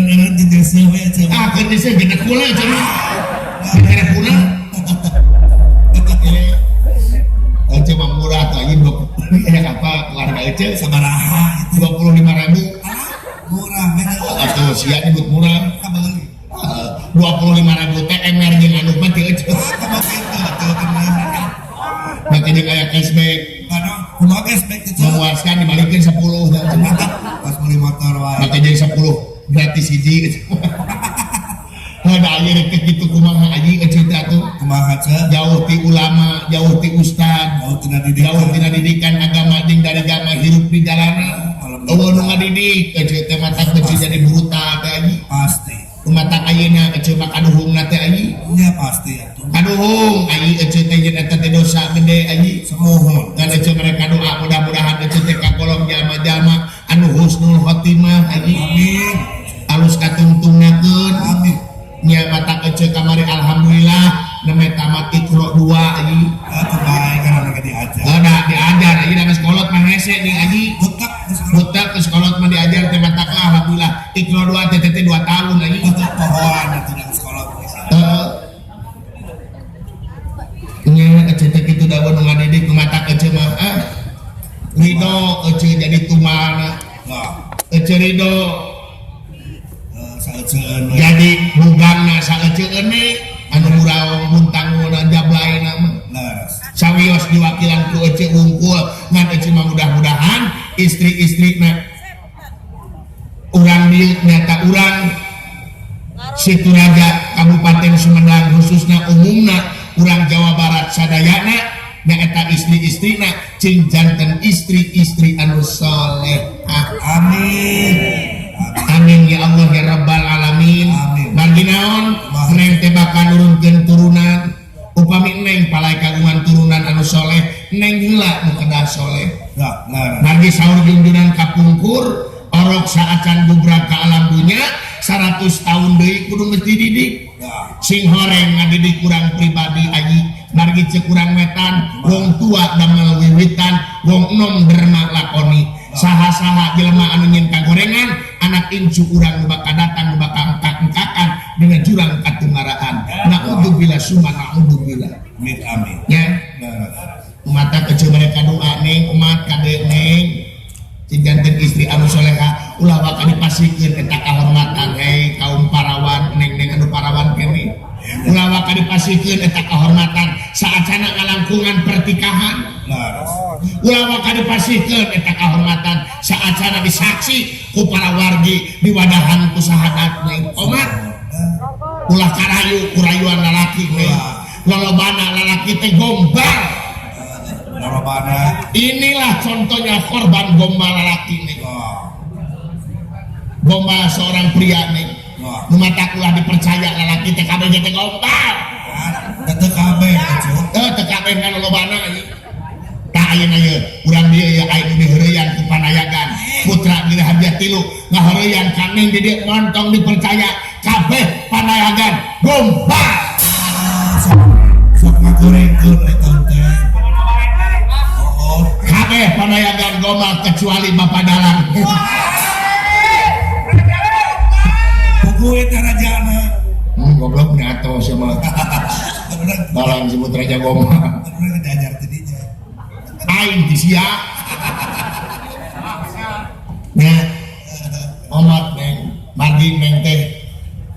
jenisnya we aja. Jenisnya gede kula cenah. Gede kula. Aja mah murah tuh aja 20 ya apa keluarga aja Sabaraha itu 25.000. Murah bener. Atau sia nyebut murah. Kabeli. 25.000 teh emer jeung anu mah teu aja. Kabel itu tuh kenal. Maka jeung aya cashback. Karena kumaha cashback itu Memuaskan dibalikeun 10 pas beli motor wae. maka jadi 10 gratis hiji. Ada aya rek kitu kumaha aji cerita tuh. Kumaha aja Jauh ti ulama, jauh ti ustad, jauh tina didikan. jauh tina didikan agama jeung dari agama hirup di jalanan. Eueuh nu ngadidik ece teh mata kecil jadi buta teh aji. Pasti. Mata ayeuna ece mah kaduhungna teh aji. Ya pasti atuh. Kaduhung ayi ece teh jeung eta teh dosa gede aji. Semohon. Dan ece mereka doa mudah-mudahan ece teh kagolong jalma-jalma anu husnul khotimah aji. Amin. Alus katungtungnakeun. Amin. Nya mata ece kamari alhamdulillah neme tamat Iqra 2 aji. Atuh bae karena lagi diajar. Ada diajar aji dan sekolot mah hese nih aji. Butak ke sekolot mah diajar teh mata alhamdulillah Iqra 2 teh 2 tahun aji. Itu pohoan atuh dan sekolah. Nya ece teh kitu dawa nu ngadidik mata ece mah ridho ece jadi tumalna. Wah, Ece ridho saeuceun we. jadi bugangna saeuceune anu muraong muntangna jablaina mah. Leres. Sawios diwakilan ku ece wungkul ngan ece mah mudah-mudahan istri-istrina urang dieu nyata urang Situraja Kabupaten Sumedang khususna umumna urang Jawa Barat sadayana nyaeta istri-istrina cing janten istri-istri anu salehah. Amin. Amin ya Allah ya Rabbal Alamin. Amin. Margi naon neng teh bakal nurunkeun turunan upami neng palai kagungan turunan anu soleh neng heula nu kedah soleh. Ya, leres. Margi saur junjunan kapungkur orok saacan bubrag ka alam dunya 100 tahun deui kudu mesti didik. Ya. Sing horeng ngadidik kurang pribadi aji margi cek kurang wetan wong tua damel wiwitan wong enom derma lakoni saha-saha jelema anu nyin kagorengan anak incu urang nu bakal datang nu bakal engkak-engkakan dengan jurang katungaraan. Naudzubillah summa naudzubillah. Amin amin. Ya Leres. mata kecil mereka doa neng umat kade neng si janten istri anu soleha ulah bakal dipasikeun eta kahormatan hei kaum parawan neng anu parawan kene ulah bakal dipasikeun eta kahormatan saacana ngalangkungan pertikahan. Leres. Ulah bakal dipasikeun eta kahormatan saacana disaksi ku para wargi di wadahan ku sahadat neng umat ulah karayu kurayuan lalaki neng lolobana lalaki teh gombal. Narobana. Inilah contohnya korban gombal lalaki nih. Wah. Gombal seorang pria nih. Wah. Nu mata ulah dipercaya lalaki teh kabeh teh gombal. Teu kabeh atuh. Teu kabeh kan lolobana ieu. Tah ayeuna ieu urang dieu ya aya nu diheureyan ku panayagan. Putra Dirahadiah 3 ngaheureyan ka neng di dieu montong dipercaya kabeh panayagan gombal. Sok ngagorengkeun eta teh. Kabeh panayagan gombal kecuali Bapak Dalang. Buku eta rajana. Goblok nyato sama Dalang sebut raja gombal. Bener diajar tidinya. Aing disia. Nya omat neng margi neng teh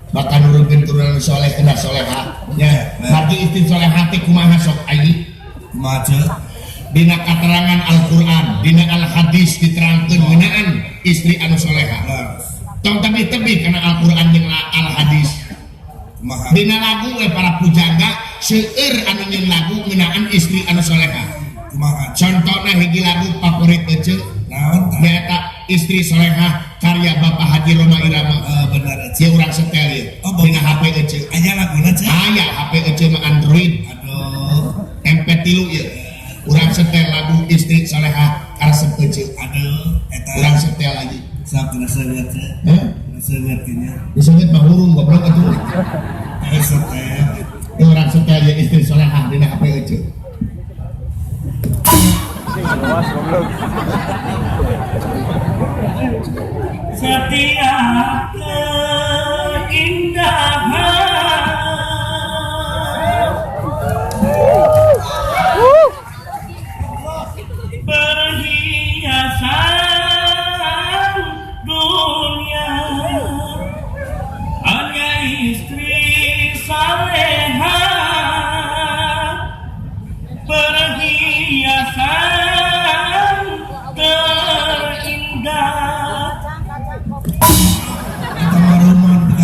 bakal nurunkeun turunan soleh kedah soleha. Nya margi istri soleha teh kumaha sok aing. Kumaha? Dina keterangan Al-Quran, dina Al-Hadis diterangkeun ngeunaan istri anu soleha. Tong tebi-tebi karena Al-Quran jeung Al-Hadis. Dina lagu we para pujangga seueur anu nyeun lagu ngeunaan istri anu soleha. Kumaha? Contohna hiji lagu favorit ece Naon tah? nyaeta istri soleha karya Bapak Haji Roma Irama. Bener Dia urang setel ieu. Oh, Dina HP ece. aya laguna teh. Aya HP ece mah Android. Aduh. MP3 ieu. Urang setel lagu istri soleha karesep ece. Aduh, eta Urang setel lagi. sabna seueur teh. Heh? Seueur kinya. Disebut mah hurung goblok atuh. Setel. Urang setel ieu istri soleha dina HP ece. Setiap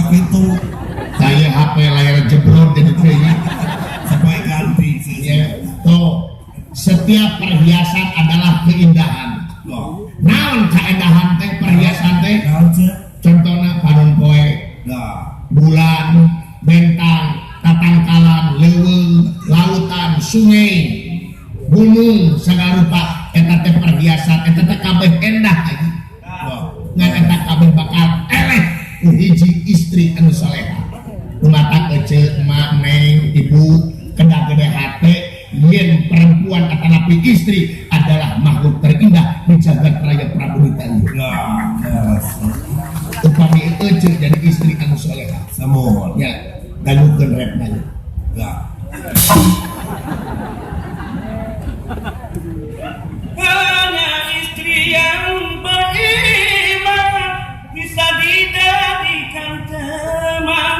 pintu saya HP layar jebrot jadi ini supaya ganti ya. Tuh, setiap perhiasan adalah keindahan. loh Naon kaedahan teh perhiasan teh? naon ce Contohnya padon poe, nah bulan, bentang, tatangkalan, leuweung, lautan, sungai, gunung, segala rupa. Eta teh perhiasan, eta teh kabeh endah lagi. loh Ngan eta kabeh bakal eleh ku hiji istri anu salehah. Rumata ece, emak, neng, ibu, kedah gede hate, yen perempuan atanapi istri adalah makhluk terindah di jagat raya Prabudita ini. nah yes Upami ece jadi istri anu salehah. semua Ya, dalukeun rep nanya. nah hanya istri yang beriman bisa dijadikan teman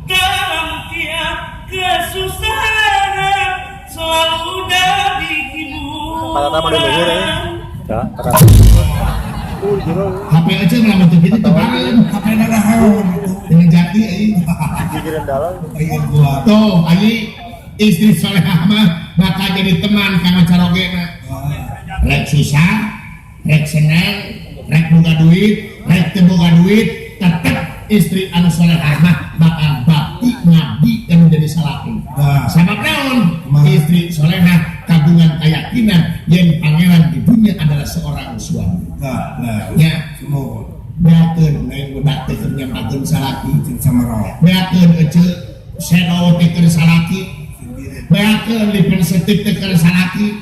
dalam tiap kesusahan, selalu jadi hiburan. HP ece melamun teu kitu teu bareun. apa yang ada haun itu Dengan jati euy. pengen gua Tuh, ayi istri salehah mah bakal jadi teman kanggo carogena. Rek susah, rek senang, rek boga duit, rek teu boga duit, tetep istri anu salehah mah bakal bakti ngabdi dan menjadi salaki. Nah. Sabab naon? Mah. Istri salehah kagungan keyakinan yen pangeran di dunia adalah seorang suami. nah Ya, semua beakeun neng budak teh keur nyampakeun salaki. sama roh Beakeun ece sedo teh keur salaki. Beakeun lipen setik teh keur salaki.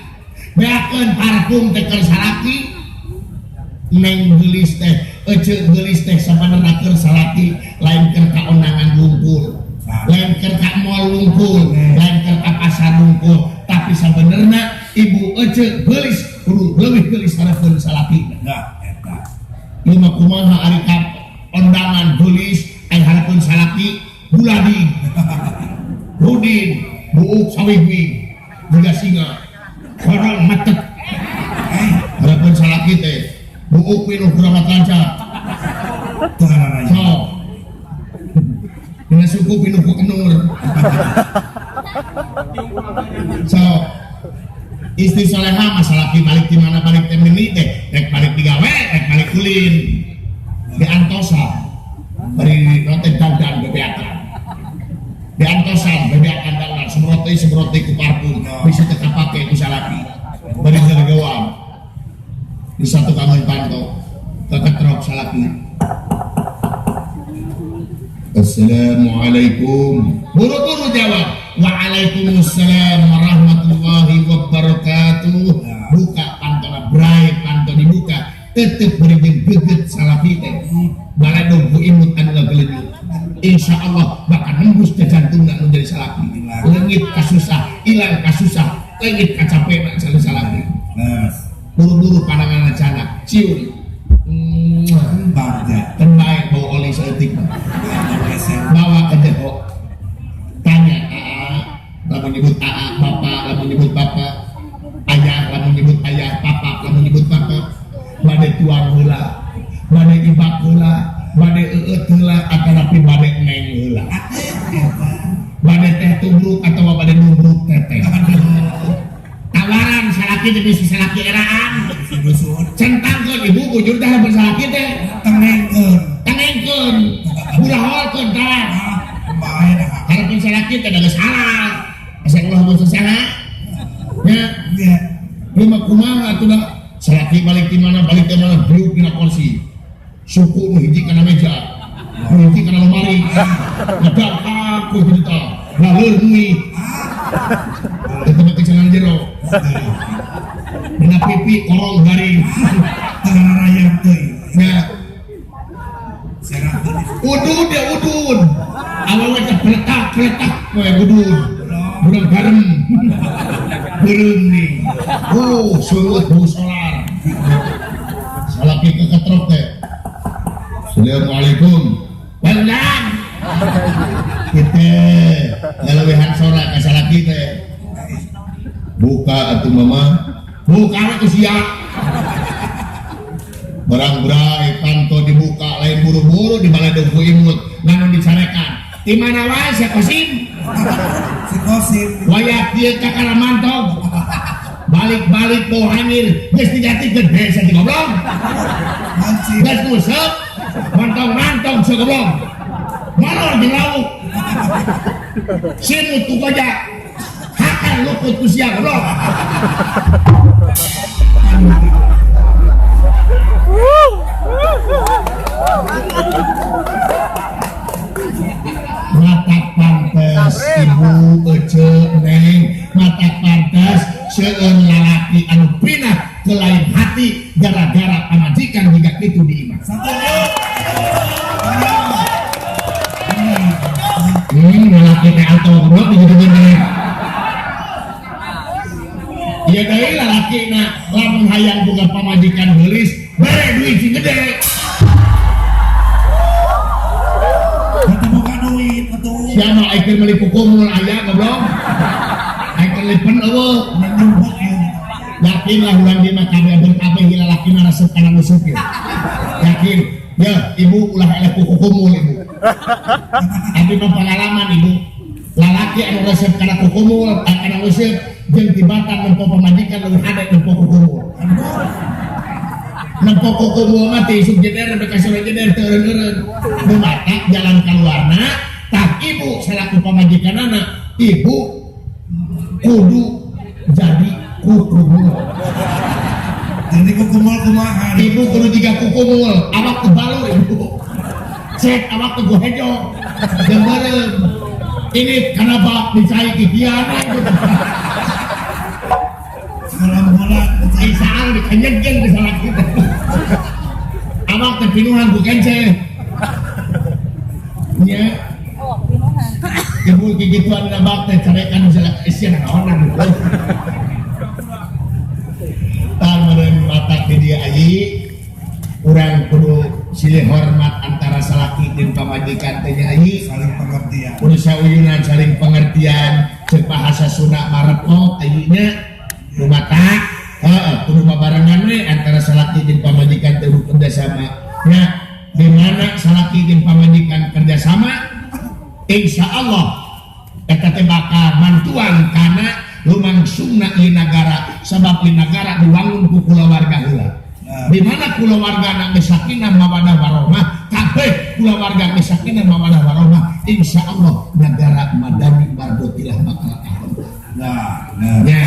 Beakeun parfum teh keur salaki. Neng geulis teh ece geulis teh sabenerna keur salaki, lain keur kaonangan lungkul, lain keur ka mall lungkul, lain keur ka pasar lungkul, tapi sabenerna ibu ece geulis kudu leuwih geulis hareupeun salaki. nah eta Lima kumaha ari ka ondangan geulis aya hareupeun salaki buladi rudin buuk sawigwi juga singa korong matek hareupeun salaki teh buuk pinuh kuramat lanca Tuhan raya so dengan suku pinuh ku kenur so istri salehah masalah balik di mana balik teh meuni teh rek balik digawe rek balik kulin di antosa bari rote dandan bebeakan di antosan bebeakan dandan semrote ku parfum bisa teh kapake ku salaki bari gargawang di satu kamar panto keketrok salaki. Assalamualaikum. Buru-buru jawab. Waalaikumsalam warahmatullahi wabarakatuh. Buka pantona bray, panto dibuka. Tetep berikan geget salafi teh. Balado ku imut anu ngagelenyut. Insyaallah bakal nembus ke jantung anu jadi salafi. Leungit kasusah, ilang kasusah, leungit kacapena jadi salafi. nah Buru-buru pandangan acana, cium. bagja Terbaik bawa oli seetik. Bawa ke depo. Tanya AA, lamun nyebut AA, bapak, lamun nyebut bapak, ayah, lamun nyebut ayah, papa, lamun nyebut papa, bade tuang heula, bade ibak heula, bade eueut heula, atanapi bade neng heula. Bade teh tubruk atau bade nubruk teteh. Tawaran salaki jadi si salaki eraan. Centangkeun ibu bujur teh bersalaki teh. Tengengkeun, bulahorkeun tah. bae dah Harapun salaki teh geus halal. Asa ulah beuh saha? Ya, dia lima kumaha atuh da salaki balik di mana driuk dina kursi. Suku nu hiji kana meja, nu hiji kana lemari. Ngadang aku cerita, laleur mui. Tetep kecengan jero. Dina pipi korong garing. Tuhan raya teh Ya, serahkeun udun ya udun. Awalnya teh peletak we udun. Budak garam. Beureum nih. Oh, seueut bau solar. Salaki keketrok teh. Assalamualaikum. Bandang. Kita ngalewehan sora ka salaki teh. Buka atuh mama. Buka atuh sia. barang berai panto dibuka lain buru-buru di balado ku imut nanon dicarekan di mana wae si Kosim Si Kosim. wayak dia ka Kalamantong balik-balik bau hangir geus dijati gede sa di goblok Mancing. geus nusep mantong-mantong sa goblok malor di lauk simut tu gajah hakal luput ku sia goblok mata pantes ibu ece neng mata pantes seueur lalaki anu pinah ke lain hati gara-gara pamajikan jika itu diiman lalaki teh alto goblok begitu gede ieu deui lalaki na lamun hayang boga pamajikan heulis bare duit sing gede Ketemukan duit, betul. siapa aiker meuli kukumul aya goblok aiker lipen eueuh Menyumput ya. yakin lah ulang dia mah kabeh berkabeh gila laki na resep kana nusuk ya yakin ya ibu ulah eleh kukumul ibu tapi pengalaman ibu lalaki anu resep kana kukumul kana resep jeung tibatan nempo pamajikan leuwih hade nempo kukumul nempo kukumul mah teh isuk jeder nepi ka sore jeder teu eureun nu mata jalan kaluarna tak ibu salaku pamajikanana ibu kudu jadi kukumul Jadi kukumul kumaha. ibu kudu jiga kukumul awak teu balur ibu cek awak teu gohejo gemeureun ini kenapa dicai kikian Bola-bola. isaan dikenjeng ke salah kita awak teu pinuhan ku kenceng nya ibu kigituan nabak teh carekan salah isian naonan gitu meureun mata ke dia ayi urang kudu silih hormat antara salaki jeung pamajikan teh nya ayi Saling pengertian. kudu sauyunan saling pengertian ceuk bahasa Sunda marepok ayinya rumata kudu babarengan we antara salaki jeung pamajikan teh kerjasama nya di mana salaki jeung pamajikan kerjasama insyaallah eta teh bakal mantuan kana lumangsungna ieu nagara sabab ieu nagara diwangun ku kulawarga heula di mana kulawarga geus sakinah mawadah warahmah kabeh kulawarga geus sakinah mawadah warahmah insyaallah nagara madani bardotilah bakal ahad Nah, nya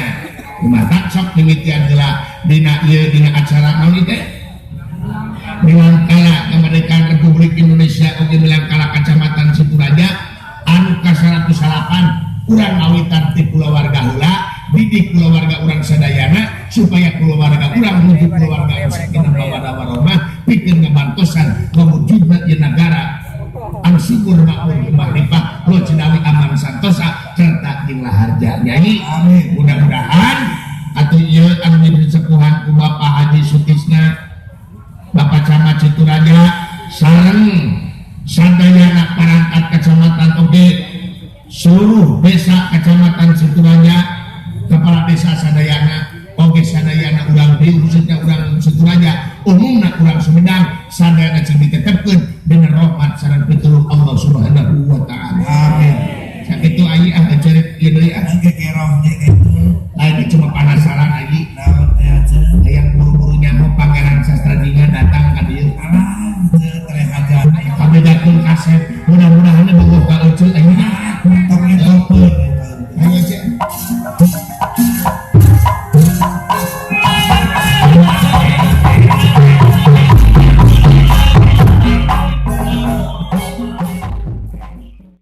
kumaha sok mimitian heula dina ieu dina acara naon teh Milangkala kemerdekaan Republik Indonesia oge Milangkala Kecamatan Situraja anu ka 108 urang ngawitan ti kulawarga heula didik kulawarga urang sadayana supaya kulawarga urang menuju kulawarga anu sakinah mawaddah warahmah pikeun ngabantosan mewujudna ieu nagara anu syukur makmur makrifah lo cinawi aman santosa serta jeung laharja nyai amin. mudah-mudahan atuh ieu anu jadi sepuhan ku Bapak Haji Sutisna Bapak Camat Situraja sareng sadayana perangkat kecamatan oge seluruh desa kecamatan Situraja kepala desa sadayana oge sadayana urang deui khususnya urang Situraja umumna urang Sumedang sadayana cing ditetepkeun dengan rahmat sareng pitulung Allah Subhanahu wa taala Amin. sakitu ayi cerit ieu deui Angge kerohnya itu. lain cuma penasaran ayi Naon teh aja. hayang buru-buru nyaho Pangeran Sastra Jingga datang ka dieu Alah, teu tereh aja. kami datang kaset mudah-mudahan bogoh ka euceul ayeuna Tong nyetelkeun. ayo cek